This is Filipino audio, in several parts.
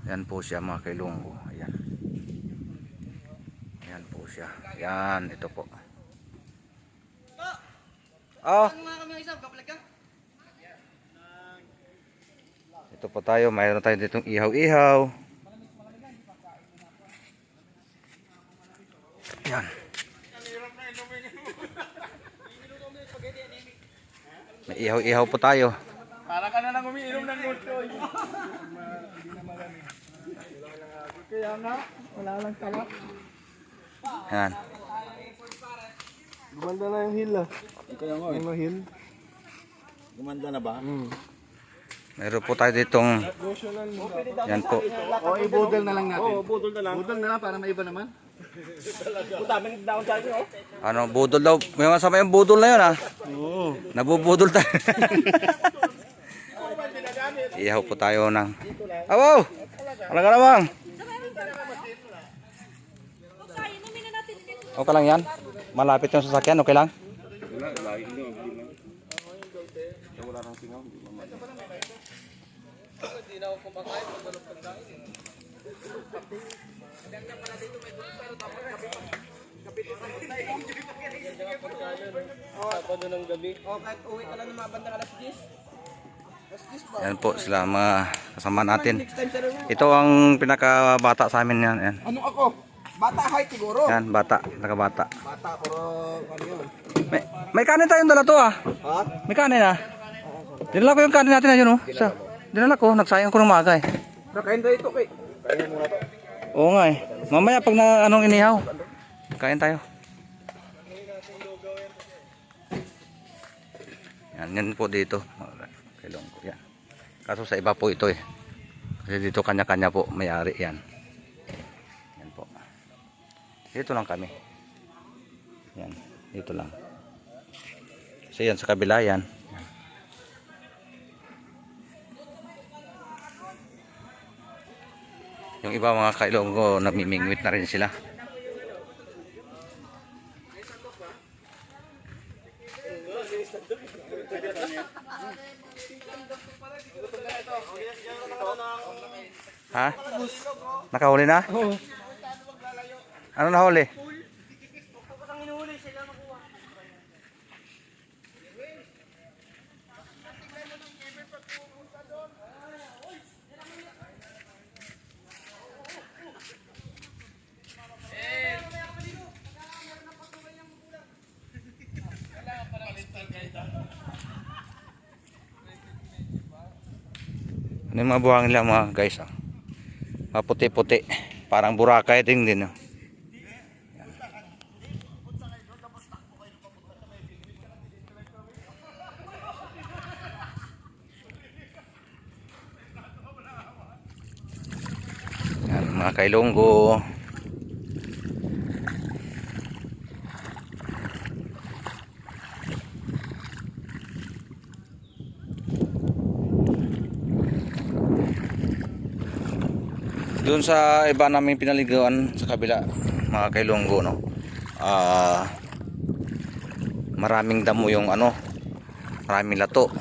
Yan po siya mga kailonggo. Ayan. Yan po siya. Yan, ito po. Oh. Ito po tayo, mayroon tayo ditong ihaw-ihaw. Yan. May ihaw-ihaw po tayo. Para ka na lang umiinom ng gusto. Kaya nga, wala lang kalap. Yan. Gumanda na yung hill ah. Kaya nga yung hill. Gumanda na ba? Meron po tayo ditong yan po. O i-budol na lang natin. Oo, budol na lang. Budol na lang para maiba naman. Daming daon sa akin oh. Ano, budol daw. May masama yung budol na yun ha. Oo. Nabubudol tayo. Ihaw po tayo ng awaw! Wala ka namang. Okay lang yan. Malapit yung sasakyan. Okay lang. Wala nang singaw. Yan po sila mga kasama natin. Ito ang pinakabata sa amin yan. Yan, Ano ako? Bata height siguro. yan bata. Pinakabata. Bata pero ano yun? May kanin tayong dala to ah. Ha? May kanin ah. Dinala ko yung kanin natin ayun oh. Dinala ko. Nagsayang ko ng maga eh. Nakain tayo ito kay. Kain muna to. Oo nga eh. Mamaya pag na anong inihaw. Kain tayo. Yan po dito. Kailonggo yan. Kaso sa iba po ito eh. Kasi dito kanya-kanya po may-ari yan. Yan po. Dito lang kami. Yan. Dito lang. Kasi yan sa kabila yan. Yung iba mga kailonggo namimingwit na rin sila. Ha? Nakahuli na? Oo. Ano nahuli? Ano yung mga buhangin lang mga guys ah. Maputi-puti. Parang Boracay din oh. Yan mga kailonggo. Doon sa iba namin pinaligawan sa kabila mga kailonggo no. Maraming damo yung ano, maraming lato.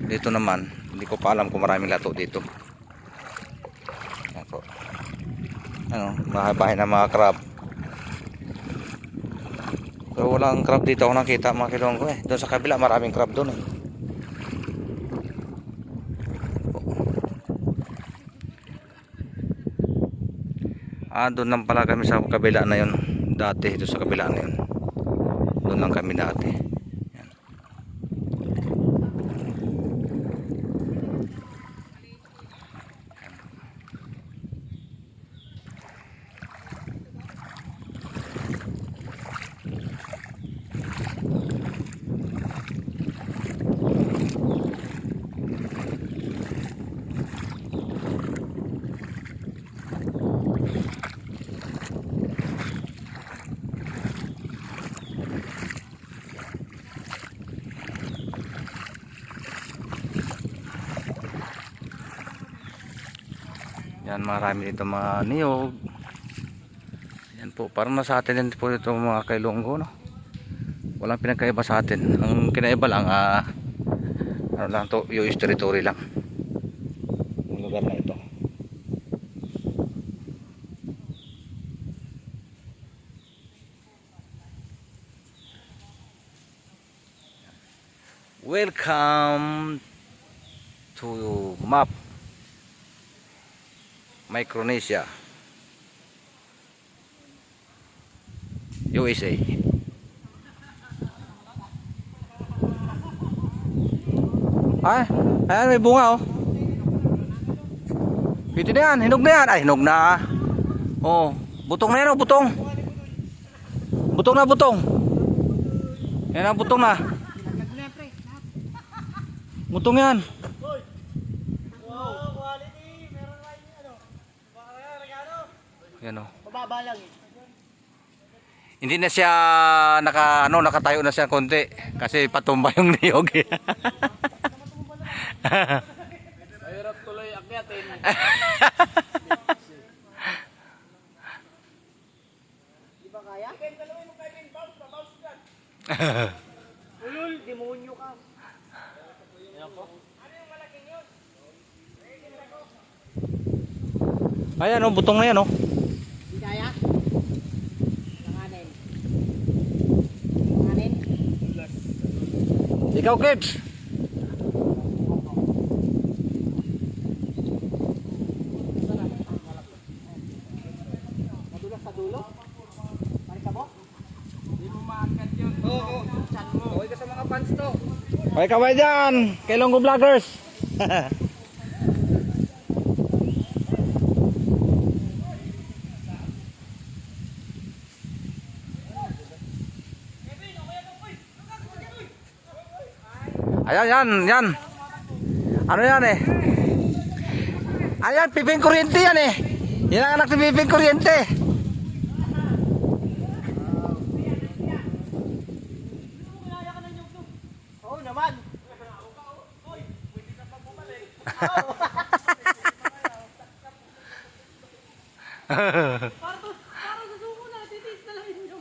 Dito naman hindi ko pa alam kung maraming lato dito. Ako. Ano, mahabahin na mga crab. Pero walang crab dito ako nakita mga kailonggo eh. Doon sa kabila maraming crab doon eh. Doon lang pala kami sa kabila na yun dati, doon sa kabila na yun. Doon lang kami dati. Yan. Yan, marami dito mga niyog. Yan po, parang nasa atin din po ito mga kailonggo no. Walang pinagkaiba sa atin. Ang kinaiba lang ano lang to, US territory lang yung lugar na ito. Welcome to map Micronesia, USA. Ay, ayan may bunga oh. Pwede na yan, hinog na yan. Ay, hinog na. Oh, butong na yan oh, butong. Butong na, butong. Yan ang butong na. Butong yan. Yan oh. Mababa lang eh. Hindi na siya nakatayo na siya konti kasi patumba yung niyog. Mahirap tuloy akyatin. Di ba kaya? Ulul, demonyo ka. Ayan oh, butong na yan oh. Di kaya? Langanin. Langanin? Ikaw, Kebs. Madulas sa dulo? Marika mo? Hindi mo maakyat yun. Oo. Okay ka sa mga fans to. Okay, kaway dyan. Kay Longgo Vloggers. Ayan, yan. Ano yan eh? Ayan, piping kuryente yan eh. Yan ang anak ni piping kuryente. Oo naman. Parang susuko na, titis na lang yun.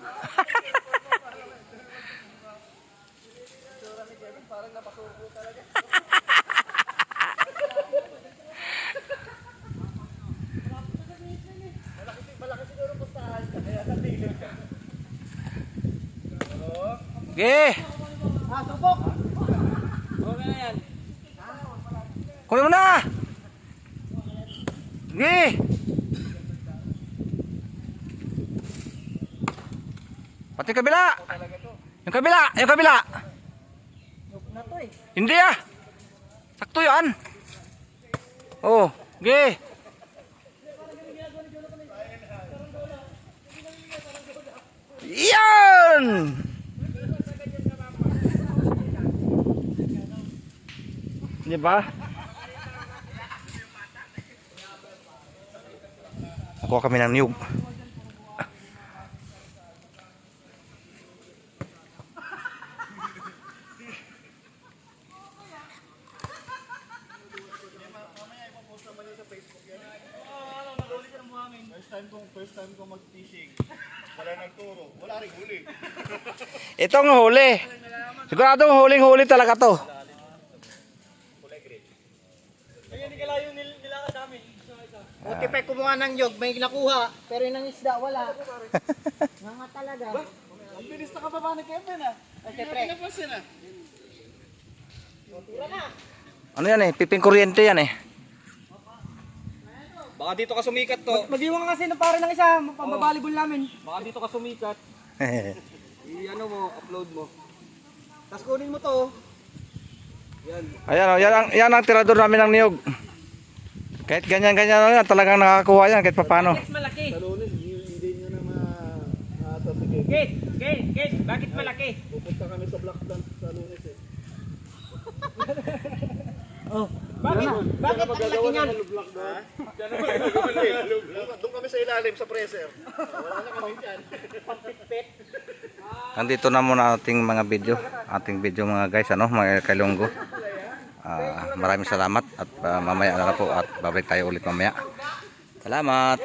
Okay. Subok. Okay na yan. Kunin mo na. Okay. Pati kabila. Yung kabila, yung kabila. Na to eh. Hindi ah. Sakto yan. Oh, okay. Yan! Di ba? Nakuha kami ng niyog. First time ko mag-fishing. Wala nagturo. Wala ring huli. Itong huli. Siguradong huling-huli talaga to. Ayun, hindi kalayo nilakad namin. Buti pa kumuha ng yog, may nakuha. Pero yung ng isda, wala. Nga talaga. Ang bilis na kababa ni Kevin ah. Ay, siyempre. Napasin ah. Tira na. Ano yan eh? Piping kuryente yan eh. Baka dito ka sumikat to. Mag-iwan ka kasi ng pare ng isa, pambabalibol namin. Baka dito ka sumikat. I-ano mo, upload mo. Tapos kunin mo to. Ayan o, yan ang tirador namin ng niyog. Kahit ganyan-ganyan yan, talagang nakakakuha yan kahit papano. Malaki. Sa Lunes, hindi nyo na ma-sasigit. Kate, bakit malaki? Pupunta kami sa Black Dance sa Lunes eh. Oh, bakit? Bakit ang laki niyan? Black Dance. Doon kami sa ilalim sa freezer. Wala na kami dyan. Nandito na muna ating mga video mga guys, ano, mga kalunggo. Maraming salamat at mamaya na po at babalik tayo ulit mamaya. Salamat.